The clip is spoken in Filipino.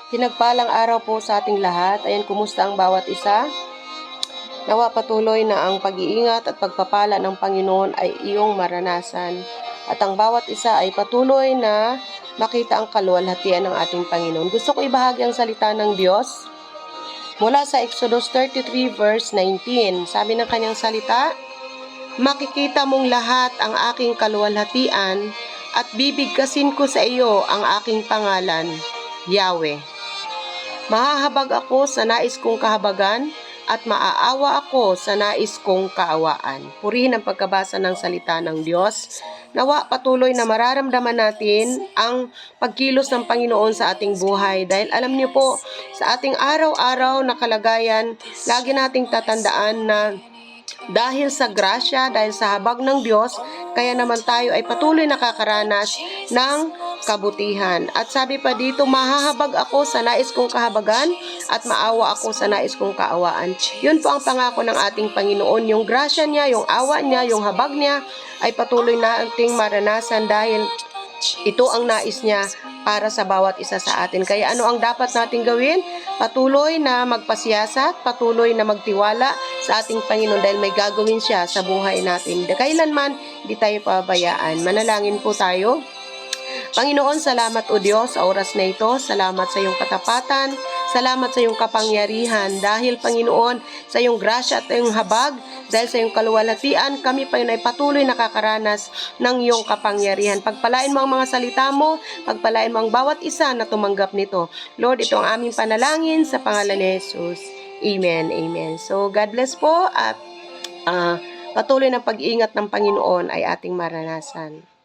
Pinagpalang araw po sa ating lahat. Ayan, kumusta ang bawat isa? Nawa patuloy na ang pag-iingat at pagpapala ng Panginoon ay iyong maranasan. At ang bawat isa ay patuloy na makita ang kaluwalhatian ng ating Panginoon. Gusto ko ibahagi ang salita ng Diyos mula sa Exodus 33 verse 19. Sabi ng kanyang salita, "Makikita mong lahat ang aking kaluwalhatian at bibigkasin ko sa iyo ang aking pangalan, Yahweh. Mahahabag ako sa nais kong kahabagan at maaawa ako sa nais kong kaawaan." Purihin ang pagkabasa ng salita ng Diyos. Nawa patuloy na mararamdaman natin ang pagkilos ng Panginoon sa ating buhay. Dahil alam niyo po, sa ating araw-araw na kalagayan, lagi nating tatandaan na dahil sa grasya, dahil sa habag ng Diyos, kaya naman tayo ay patuloy nakakaranas ng kabutihan. At sabi pa dito, mahahabag ako sa nais kong kahabagan at maawa ako sa nais kong kaawaan. Yun po ang pangako ng ating Panginoon. Yung grasya niya, yung awa niya, yung habag niya ay patuloy nating maranasan dahil ito ang nais niya para sa bawat isa sa atin. Kaya ano ang dapat nating gawin? Patuloy na magpasiyasat, patuloy na magtiwala sa ating Panginoon dahil may gagawin siya sa buhay natin. Kailanman, hindi tayo pabayaan. Manalangin po tayo. Panginoon, salamat o Diyos sa oras na ito. Salamat sa iyong katapatan. Salamat sa iyong kapangyarihan. Dahil Panginoon, sa iyong grasya at iyong habag, dahil sa iyong kaluwalhatian, kami Panginoon ay patuloy nakakaranas ng iyong kapangyarihan. Pagpalain mo ang mga salita mo, pagpalain mo ang bawat isa na tumanggap nito. Lord, ito ang aming panalangin sa pangalan ni Jesus. Amen, amen. So, God bless po at patuloy na pag-iingat ng Panginoon ay ating maranasan.